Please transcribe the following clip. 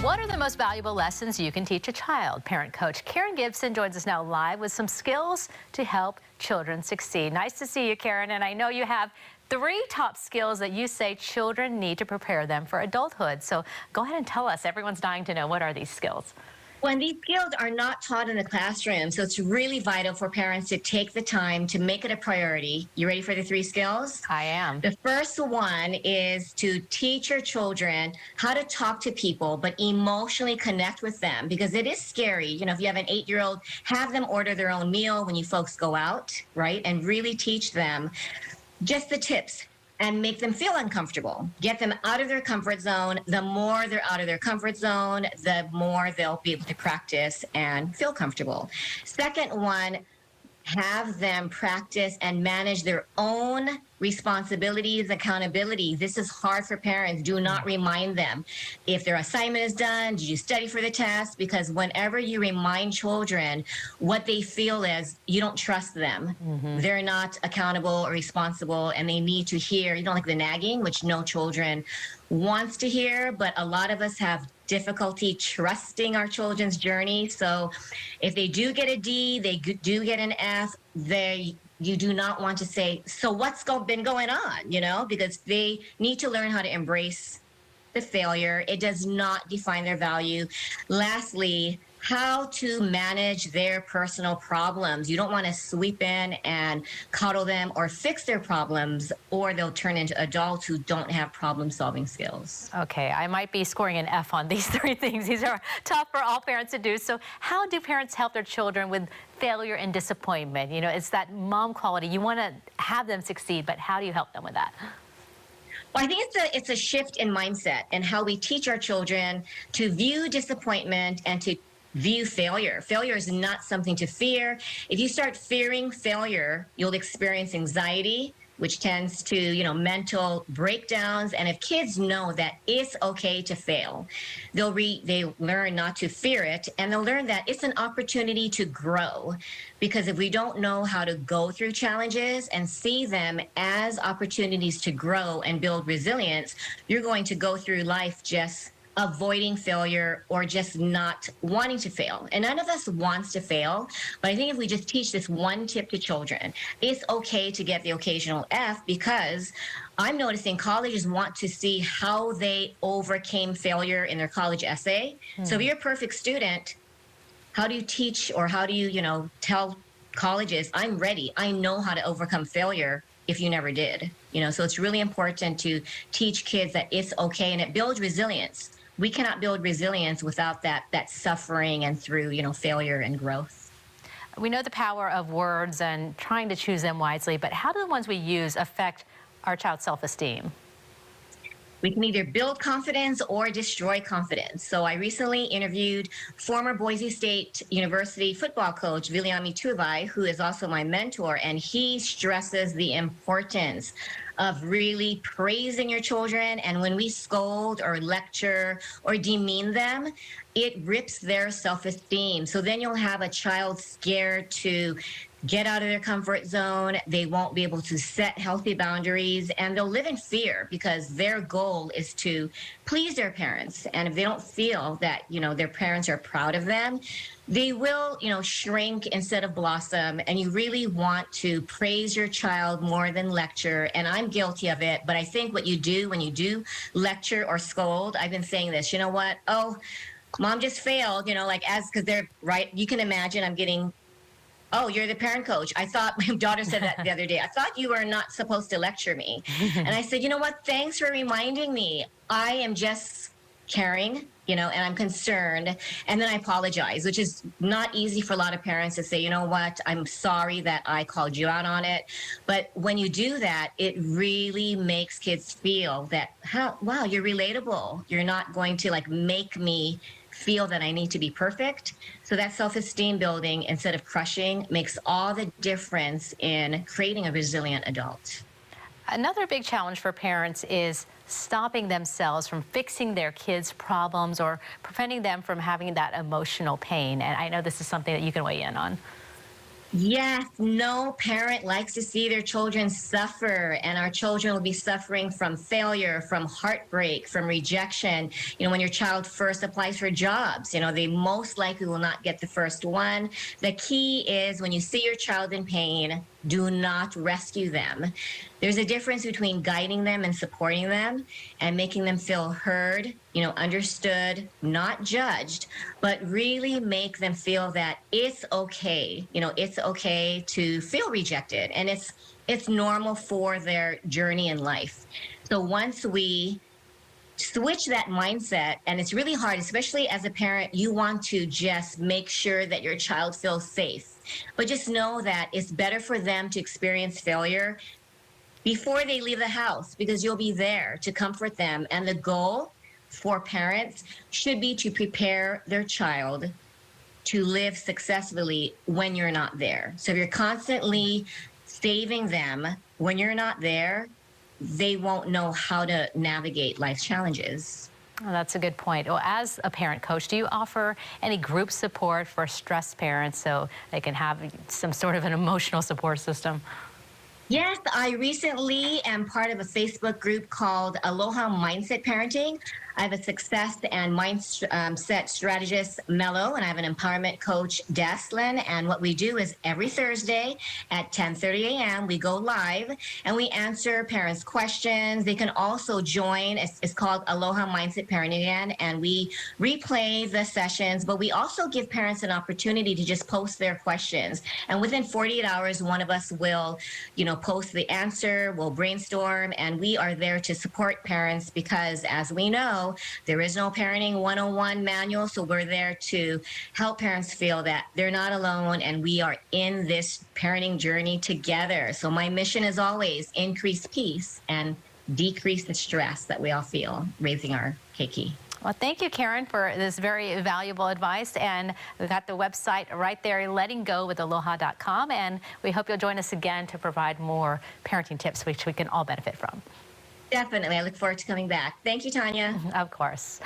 What are the most valuable lessons you can teach a child? Parent coach Karen Gibson joins us now live with some skills to help children succeed. Nice to see you, Karen, and I know you have 3 top skills that you say children need to prepare them for adulthood. So go ahead and tell us. Everyone's dying to know, what are these skills? When these skills are not taught in the classroom, so it's really vital for parents to take the time to make it a priority. You ready for the 3 skills? I am. The first one is to teach your children how to talk to people, but emotionally connect with them, because it is scary. You know, if you have an 8-year-old, have them order their own meal when you folks go out, right? And really teach them just the tips and make them feel uncomfortable. Get them out of their comfort zone. The more they're out of their comfort zone, the more they'll be able to practice and feel comfortable. Second one, have them practice and manage their own responsibilities, accountability. This is hard for parents. Do not remind them. If their assignment is done, did you study for the test? Because whenever you remind children, what they feel is you don't trust them. They're not accountable or responsible, and they need to hear, you know, like the nagging, which no children wants to hear, but a lot of us have difficulty trusting our children's journey. So if they do get a D, they do get an F, you do not want to say, so what's been going on, you know, because they need to learn how to embrace the failure. It does not define their value. Lastly, how to manage their personal problems. You don't want to sweep in and coddle them or fix their problems, or they'll turn into adults who don't have problem-solving skills. Okay, I might be scoring an F on these 3 things. These are tough for all parents to do. So how do parents help their children with failure and disappointment? You know, it's that mom quality. You want to have them succeed, but how do you help them with that? Well, I think it's a shift in mindset and how we teach our children to view disappointment and to view failure. Failure is not something to fear. If you start fearing failure, you'll experience anxiety, which tends to, you know, mental breakdowns. And if kids know that it's okay to fail, they learn not to fear it, and they'll learn that it's an opportunity to grow. Because if we don't know how to go through challenges and see them as opportunities to grow and build resilience, you're going to go through life just avoiding failure or just not wanting to fail. And none of us wants to fail, but I think if we just teach this one tip to children, it's okay to get the occasional F, because I'm noticing colleges want to see how they overcame failure in their college essay. So if you're a perfect student, how do you teach, or how do you, tell colleges, I'm ready, I know how to overcome failure, if you never did? So it's really important to teach kids that it's okay, and it builds resilience. We cannot build resilience without that suffering and through, failure and growth. We know the power of words and trying to choose them wisely, but how do the ones we use affect our child's self-esteem? We can either build confidence or destroy confidence. So I recently interviewed former Boise State University football coach Viliami Tuivai, who is also my mentor, and he stresses the importance of really praising your children. And when we scold or lecture or demean them, it rips their self-esteem. So then you'll have a child scared to get out of their comfort zone. They won't be able to set healthy boundaries, and they'll live in fear because their goal is to please their parents. And if they don't feel that, their parents are proud of them, they will, shrink instead of blossom. And you really want to praise your child more than lecture. And I'm guilty of it. But I think what you do when you do lecture or scold, I've been saying this, oh, mom just failed, because they're right. You can imagine I'm getting, oh, you're the parent coach. I thought, my daughter said that the other day, I thought you were not supposed to lecture me. And I said, you know what? Thanks for reminding me. I am just caring, and I'm concerned. And then I apologize, which is not easy for a lot of parents to say, you know what? I'm sorry that I called you out on it. But when you do that, it really makes kids feel that, wow, you're relatable. You're not going to make me feel that I need to be perfect. So that self-esteem building, instead of crushing, makes all the difference in creating a resilient adult. Another big challenge for parents is stopping themselves from fixing their kids' problems or preventing them from having that emotional pain. And I know this is something that you can weigh in on. Yes, no parent likes to see their children suffer, and our children will be suffering from failure, from heartbreak, from rejection. When your child first applies for jobs, they most likely will not get the first one. The key is when you see your child in pain, do not rescue them. There's a difference between guiding them and supporting them and making them feel heard, understood, not judged, but really make them feel that it's okay. It's okay to feel rejected, and it's normal for their journey in life. So once we switch that mindset, and it's really hard, especially as a parent, you want to just make sure that your child feels safe, but just know that it's better for them to experience failure before they leave the house, because you'll be there to comfort them. And the goal for parents should be to prepare their child to live successfully when you're not there. So if you're constantly saving them when you're not there, they won't know how to navigate life's challenges. Oh, that's a good point. Well, as a parent coach, do you offer any group support for stressed parents so they can have some sort of an emotional support system? Yes, I recently am part of a Facebook group called Aloha Mindset Parenting. I have a success and mindset strategist, Mello, and I have an empowerment coach, Deslin. And what we do is every Thursday at 10:30 a.m., we go live and we answer parents' questions. They can also join. It's called Aloha Mindset Parenting again, and we replay the sessions, but we also give parents an opportunity to just post their questions. And within 48 hours, one of us will, post the answer, we'll brainstorm, and we are there to support parents because, as we know, there is no parenting 101 manual. So we're there to help parents feel that they're not alone and we are in this parenting journey together. So my mission is always increase peace and decrease the stress that we all feel raising our keiki. Well, thank you, Karen, for this very valuable advice. And we've got the website right there, lettinggowithaloha.com. And we hope you'll join us again to provide more parenting tips, which we can all benefit from. Definitely. I look forward to coming back. Thank you, Tanya. Of course.